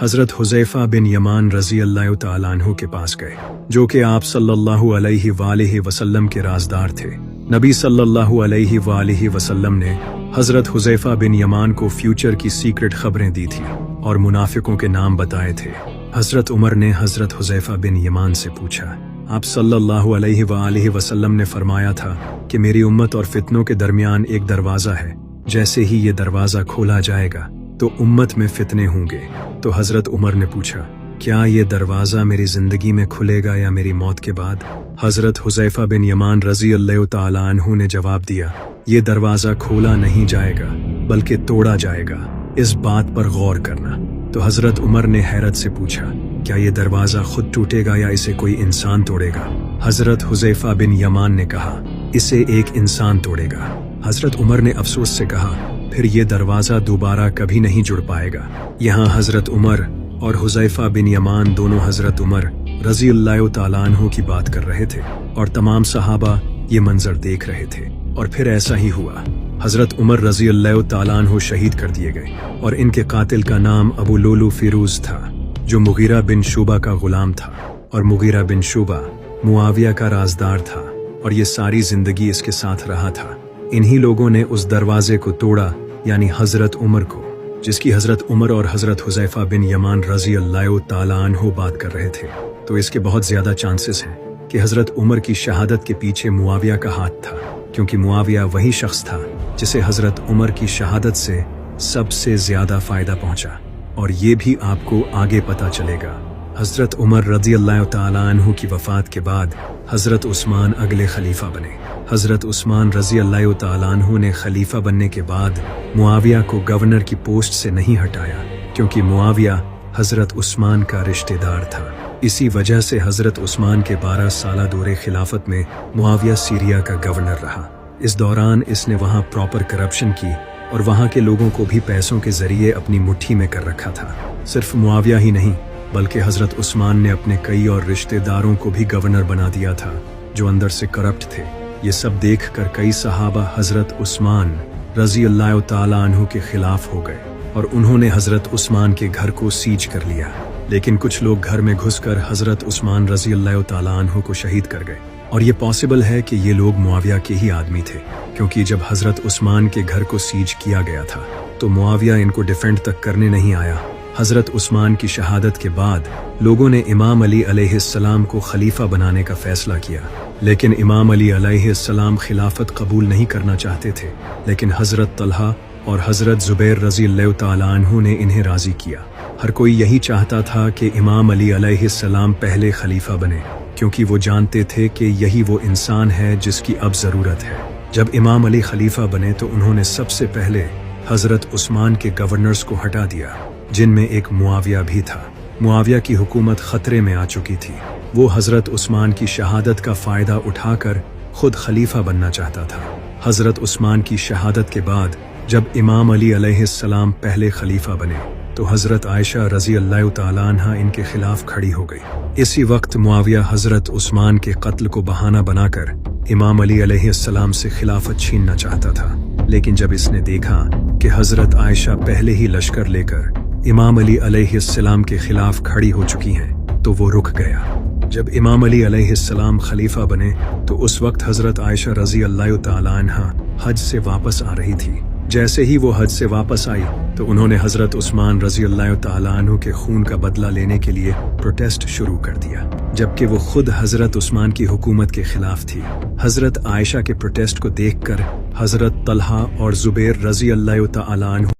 हज़रत हुज़ैफ़ा बिन यमान रज़ी अल्लाह तआला अन्हु के पास गए, जो कि आप सल्लल्लाहु अलैहि वसल्लम के राज़दार थे। नबी सल्लल्लाहु अलैहि वसल्लम ने हज़रत हुज़ैफ़ा बिन यमान को फ्यूचर की सीक्रेट खबरें दी थी और मुनाफिकों के नाम बताए थे। हज़रत उमर ने हज़रत हुज़ैफ़ा बिन यमान से पूछा, आप सल्लल्लाहु अलैहि वसल्लम ने फरमाया था कि मेरी उम्मत और फितनों के दरमियान एक दरवाज़ा है, जैसे ही ये दरवाज़ा खोला जाएगा तो उम्मत में फितने होंगे। तो हज़रत उमर ने पूछा, क्या ये दरवाज़ा मेरी ज़िंदगी में खुलेगा या मेरी मौत के बाद? हज़रत हुज़ैफ़ा बिन यमान रज़ी अल्लाह तआला अन्हु ने जवाब दिया, ये दरवाज़ा खोला नहीं जाएगा बल्कि तोड़ा जाएगा, इस बात पर गौर करना। तो हज़रत उमर ने हैरत से पूछा, क्या ये दरवाज़ा खुद टूटेगा या इसे कोई इंसान तोड़ेगा? हज़रत हुज़ैफ़ा बिन यमान ने कहा, इसे एक इंसान तोड़ेगा। हज़रत उमर ने अफसोस से कहा, फिर ये दरवाज़ा दोबारा कभी नहीं जुड़ पाएगा। यहाँ हज़रत उमर और हुज़ैफ़ा बिन यमान दोनों हज़रत उमर रज़ी अल्लाह तआला अन्हु की बात कर रहे थे और तमाम सहाबा ये मंजर देख रहे थे। और फिर ऐसा ही हुआ। हज़रत उमर रज़ी अल्लाह तआला अन्हु शहीद कर दिए गए और इनके कातिल का नाम अबू लुलू फिरोज था, जो मुगीरा बिन शुबा का गुलाम था, और मुगीरा बिन शुबा मुआविया का राजदार था और ये सारी जिंदगी इसके साथ रहा था। इन्हीं लोगों ने उस दरवाजे को तोड़ा, यानी हज़रत उमर को, जिसकी हज़रत उमर और हज़रत हुज़ैफ़ा बिन यमान रज़ी अल्लाह तआला अन्हु बात कर रहे थे। तो इसके बहुत ज़्यादा चांसेस हैं कि हज़रत उमर की शहादत के पीछे मुआविया का हाथ था, क्योंकि मुआविया वही शख्स था जिसे हज़रत उमर की शहादत से सबसे ज़्यादा फ़ायदा पहुंचा। और ये भी आपको आगे पता चलेगा। हज़रत उमर रज़ी अल्लाह तआला अन्हु की वफ़ात के बाद हज़रत उस्मान अगले खलीफा बने। हज़रत उस्मान रज़ी अल्लाह तआला अन्हु ने खलीफा बनने के बाद मुआविया को गवर्नर की पोस्ट से नहीं हटाया, क्योंकि मुआविया हज़रत उस्मान का रिश्तेदार था। इसी वजह से हज़रत उस्मान के 12 साला दौरे खिलाफत में मुआविया सीरिया का गवर्नर रहा। इस दौरान इसने वहाँ प्रॉपर करप्शन की और वहाँ के लोगों को भी पैसों के जरिए अपनी मुट्ठी में कर रखा था। सिर्फ मुआविया ही नहीं, बल्कि हज़रत उस्मान ने अपने कई और रिश्तेदारों को भी गवर्नर बना दिया था, जो अंदर से करप्ट थे। ये सब देखकर कई सहाबा हज़रत उस्मान रज़ी अल्लाह तआला अन्हु के खिलाफ हो गए और उन्होंने हज़रत उस्मान के घर को सीज कर लिया। लेकिन कुछ लोग घर में घुसकर हज़रत उस्मान रज़ी अल्लाह तआला अन्हु को शहीद कर गए। और ये पॉसिबल है कि ये लोग मुआविया के ही आदमी थे, क्योंकि जब हज़रत उस्मान के घर को सीज किया गया था तो मुआविया इनको डिफेंड तक करने नहीं आया। हज़रत उस्मान की शहादत के बाद लोगों ने इमाम अली अलैहिस्सलाम को खलीफा बनाने का फैसला किया, लेकिन इमाम अली अलैहिस्सलाम खिलाफत कबूल नहीं करना चाहते थे। लेकिन हज़रत तलहा और हज़रत ज़ुबैर रज़ी अल्लाह तआला अन्हु ने इन्हें राज़ी किया। हर कोई यही चाहता था कि इमाम अली अलैहिस्सलाम पहले खलीफा बने, क्योंकि वो जानते थे कि यही वो इंसान है जिसकी अब ज़रूरत है। जब इमाम अली खलीफा बने तो उन्होंने सबसे पहले हज़रत उस्मान के गवर्नर्स को हटा दिया, जिनमें एक मुआविया भी था। मुआविया की हुकूमत खतरे में आ चुकी थी। वो हज़रत उस्मान की शहादत का फ़ायदा उठाकर खुद खलीफा बनना चाहता था। हज़रत उस्मान की शहादत के बाद जब इमाम अली अलैहिस्सलाम पहले खलीफा बने तो हज़रत आयशा रज़ी अल्लाह तआला अन्हा इनके खिलाफ खड़ी हो गई। इसी वक्त मुआविया हज़रत उस्मान के कत्ल को बहाना बनाकर इमाम अली अलैहिस्सलाम से खिलाफत छीनना चाहता था। लेकिन जब इसने देखा कि हज़रत आयशा पहले ही लश्कर लेकर इमाम अली अलैहिस्सलाम के खिलाफ खड़ी हो चुकी हैं, तो वो रुक गया। जब इमाम अली अलैहिस्सलाम खलीफा बने तो उस वक्त हज़रत आयशा रज़ी अल्लाह तआला अन्हा हज से वापस आ रही थी। जैसे ही वो हज से वापस आई तो उन्होंने हज़रत उस्मान रज़ी अल्लाह तआला अन्हु के खून का बदला लेने के लिए प्रोटेस्ट शुरू कर दिया, जबकि वो खुद हज़रत उस्मान की हुकूमत के खिलाफ थी। हज़रत आयशा के प्रोटेस्ट को देखकर हज़रत तलहा और ज़ुबैर रज़ी अल्लाह तआला अन्हु